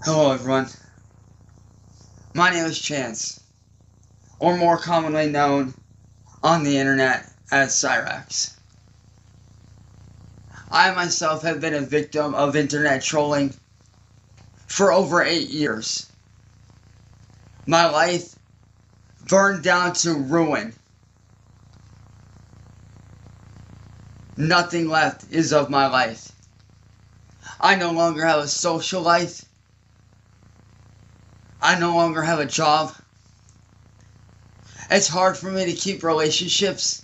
Hello everyone, my name is Chance, or more commonly known on the internet as Cyraxx. I myself have been a victim of internet trolling for over 8 years. My life burned down to ruin. Nothing left is of my life. I no longer have a social life. I no longer have a job. It's hard for me to keep relationships.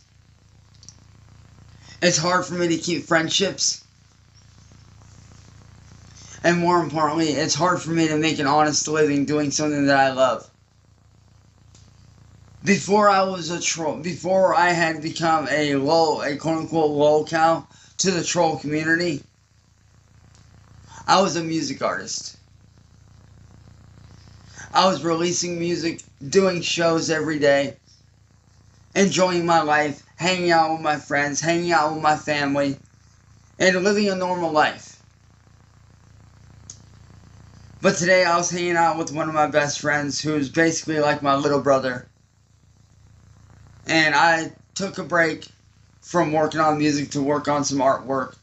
It's hard for me to keep friendships. And more importantly, it's hard for me to make an honest living doing something that I love. Before I was a troll, before I had become a quote-unquote lolcow to the troll community, I was a music artist. I was releasing music, doing shows every day, enjoying my life, hanging out with my friends, hanging out with my family, and living a normal life. But today I was hanging out with one of my best friends who's basically like my little brother. And I took a break from working on music to work on some artwork.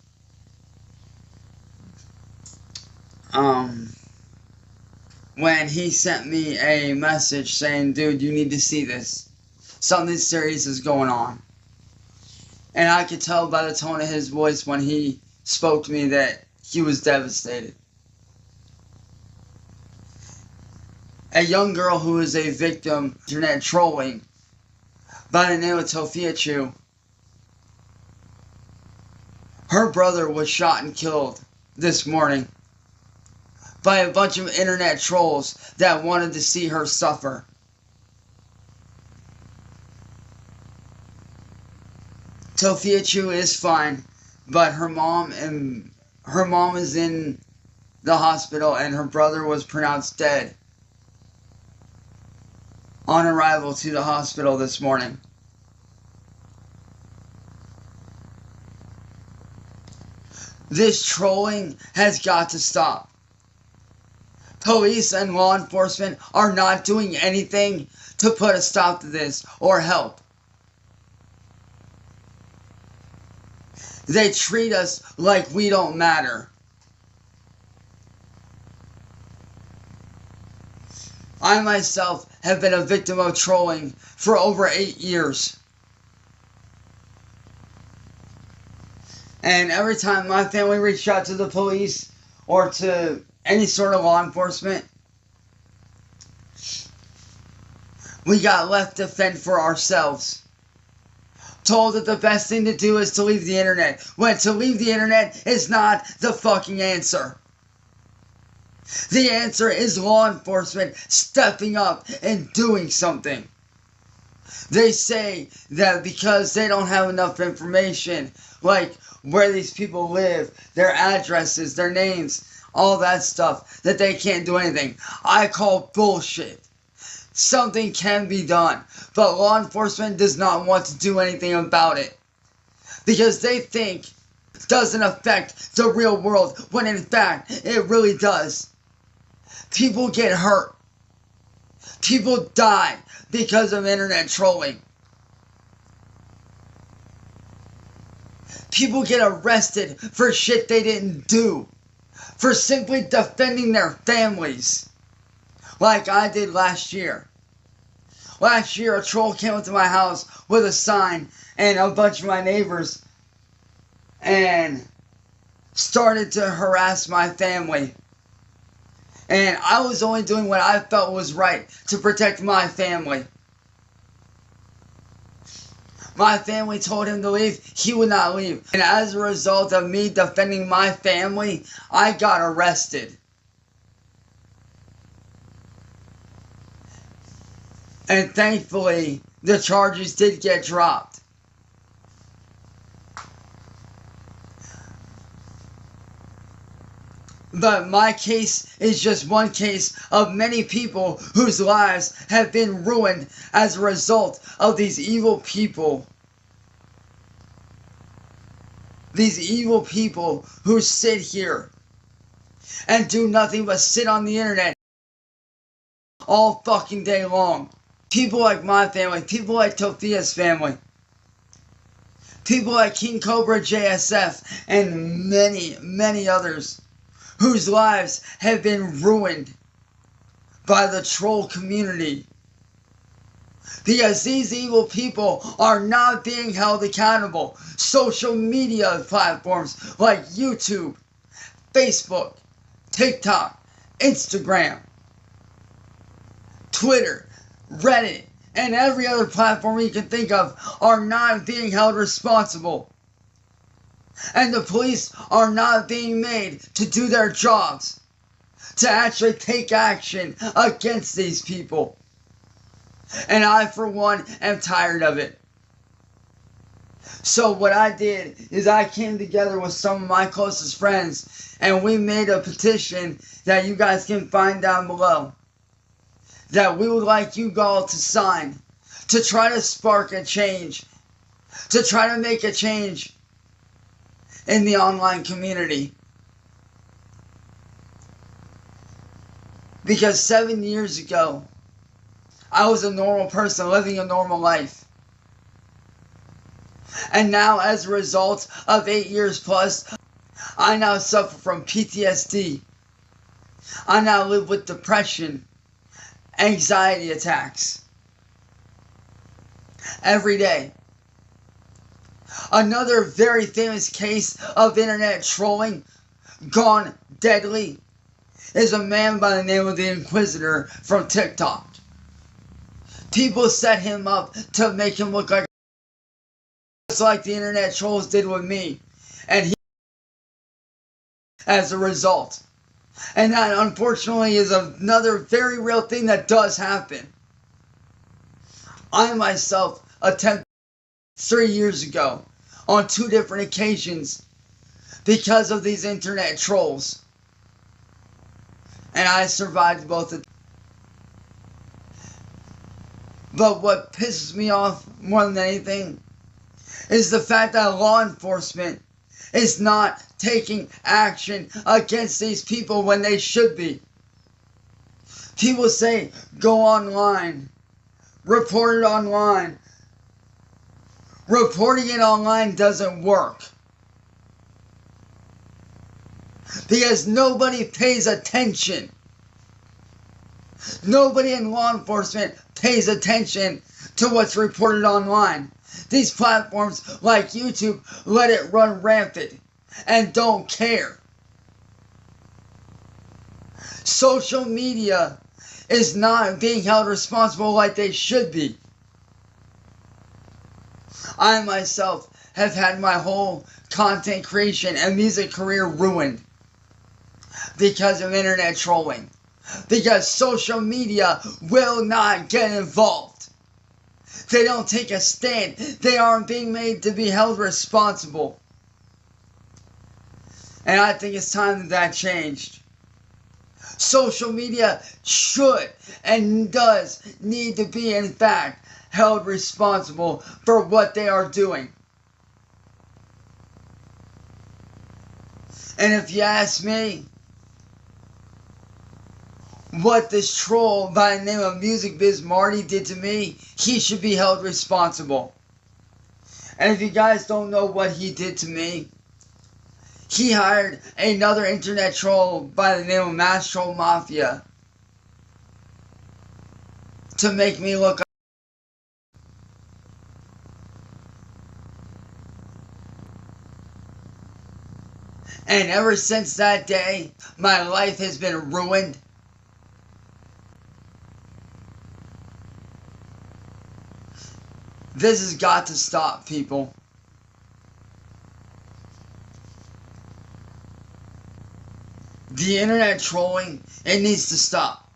When he sent me a message saying, dude, you need to see this. Something serious is going on. And I could tell by the tone of his voice when he spoke to me that he was devastated. A young girl who is a victim of internet trolling by the name of Cyraxx, her brother was shot and killed this morning by a bunch of internet trolls that wanted to see her suffer. Cyraxx is fine, but her mom is in the hospital and her brother was pronounced dead on arrival to the hospital this morning. This trolling has got to stop. Police and law enforcement are not doing anything to put a stop to this or help. They treat us like we don't matter. I myself have been a victim of trolling for over 8 years. And every time my family reached out to the police or to any sort of law enforcement, we got left to fend for ourselves. Told that the best thing to do is to leave the internet, when to leave the internet is not the fucking answer. The answer is law enforcement stepping up and doing something. They say that because they don't have enough information, like where these people live, their addresses, their names, all that stuff, that they can't do anything. I call bullshit. Something can be done, but law enforcement does not want to do anything about it because they think it doesn't affect the real world, when in fact it really does. People get hurt. People die because of internet trolling. People get arrested for shit they didn't do, for simply defending their families, like I did last year. Last year, a troll came up to my house with a sign and a bunch of my neighbors and started to harass my family. And I was only doing what I felt was right to protect my family. My family told him to leave. He would not leave. And as a result of me defending my family, I got arrested. And thankfully, the charges did get dropped. But my case is just one case of many people whose lives have been ruined as a result of these evil people. These evil people who sit here and do nothing but sit on the internet all fucking day long. People like my family, people like Tofia's family, people like King Cobra JSF, and many, many others whose lives have been ruined by the troll community. Because these evil people are not being held accountable. Social media platforms like YouTube, Facebook, TikTok, Instagram, Twitter, Reddit, and every other platform you can think of are not being held responsible. And the police are not being made to do their jobs, to actually take action against these people. And I, for one, am tired of it. So what I did is I came together with some of my closest friends, and we made a petition that you guys can find down below, that we would like you all to sign, to try to spark a change, to try to make a change in the online community. Because 7 years ago, I was a normal person living a normal life. And now, as a result of 8 years plus, I now suffer from PTSD. I now live with depression, anxiety attacks every day. Another very famous case of internet trolling gone deadly is a man by the name of the Inquisitor from TikTok. People set him up to make him look like just like the internet trolls did with me, and he as a result. And that, unfortunately, is another very real thing that does happen. I myself attempted 3 years ago on 2 different occasions because of these internet trolls. And I survived both of them. But what pisses me off more than anything is the fact that law enforcement is not taking action against these people when they should be. People say, go online, report it online. Reporting it online doesn't work. Because nobody pays attention. Nobody in law enforcement pays attention to what's reported online. These platforms like YouTube let it run rampant and don't care. Social media is not being held responsible like they should be. I myself have had my whole content creation and music career ruined because of internet trolling. Because social media will not get involved. They don't take a stand. They aren't being made to be held responsible. And I think it's time that changed. Social media should and does need to be, in fact, held responsible for what they are doing. And if you ask me, what this troll by the name of Music Biz Marty did to me, he should be held responsible. And if you guys don't know what he did to me, he hired another internet troll by the name of Mass Troll Mafia to make me look like. And ever since that day, my life has been ruined. This has got to stop, people. The internet trolling, it needs to stop.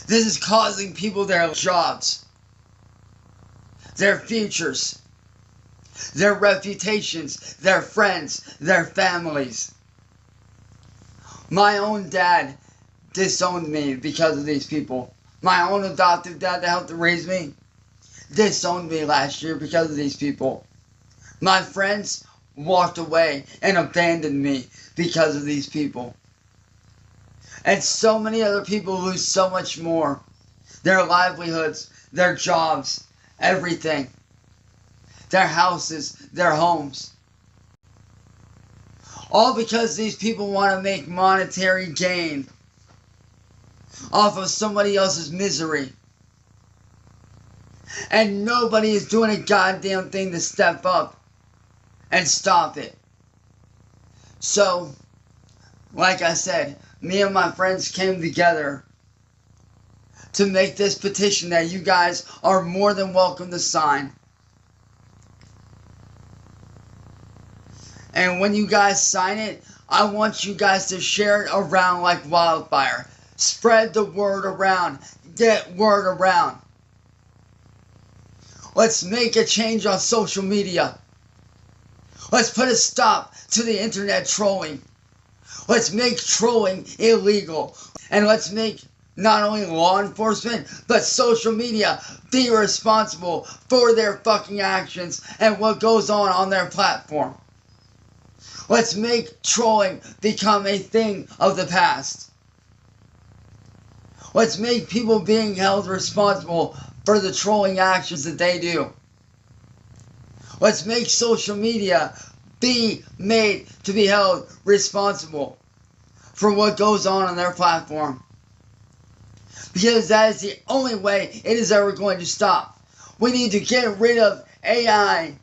This is causing people their jobs, their futures, their reputations, their friends, their families. My own dad disowned me because of these people. My own adoptive dad that helped to raise me disowned me last year because of these people. My friends walked away and abandoned me because of these people. And so many other people lose so much more. Their livelihoods, their jobs, everything. Their houses, their homes. All because these people want to make monetary gain off of somebody else's misery. And nobody is doing a goddamn thing to step up and stop it. So, like I said, me and my friends came together to make this petition that you guys are more than welcome to sign. And when you guys sign it, I want you guys to share it around like wildfire. Spread the word around. Get word around. Let's make a change on social media. Let's put a stop to the internet trolling. Let's make trolling illegal. And let's make not only law enforcement, but social media be responsible for their fucking actions and what goes on their platform. Let's make trolling become a thing of the past. Let's make people being held responsible for the trolling actions that they do. Let's make social media be made to be held responsible for what goes on their platform. Because that is the only way it is ever going to stop. We need to get rid of AI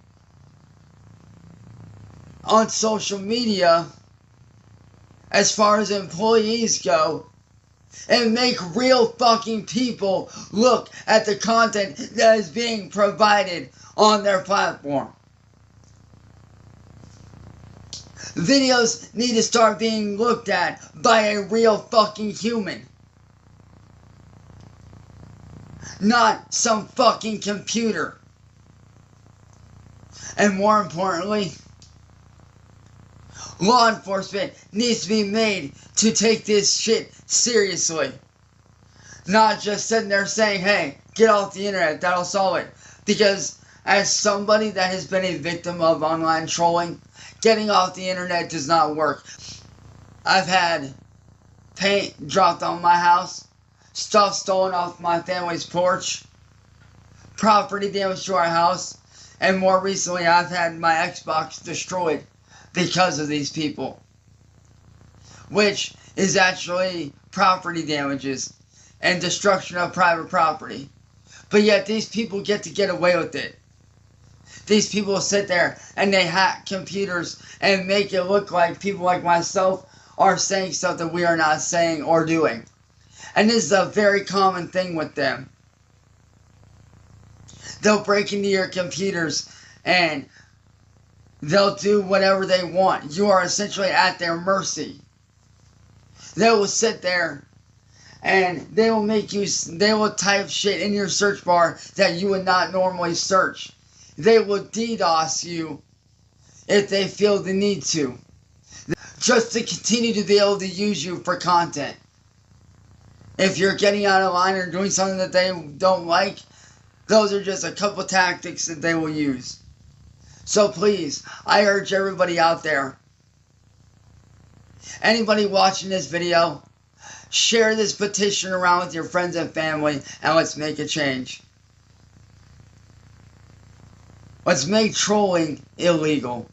on social media as far as employees go, and make real fucking people look at the content that is being provided on their platform. Videos need to start being looked at by a real fucking human. Not some fucking computer. And more importantly, law enforcement needs to be made to take this shit seriously. Not just sitting there saying, hey, get off the internet, that'll solve it. Because as somebody that has been a victim of online trolling, getting off the internet does not work. I've had paint dropped on my house, stuff stolen off my family's porch, property damage to our house, and more recently I've had my Xbox destroyed because of these people. Which is actually property damages and destruction of private property. But yet these people get to get away with it. These people sit there and they hack computers and make it look like people like myself are saying stuff that we are not saying or doing. And this is a very common thing with them. They'll break into your computers and they'll do whatever they want. You are essentially at their mercy. They will sit there and they will type shit in your search bar that you would not normally search. They will DDoS you if they feel the need to. Just to continue to be able to use you for content. If you're getting out of line or doing something that they don't like, those are just a couple tactics that they will use. So please, I urge everybody out there, anybody watching this video, share this petition around with your friends and family, and let's make a change. Let's make trolling illegal.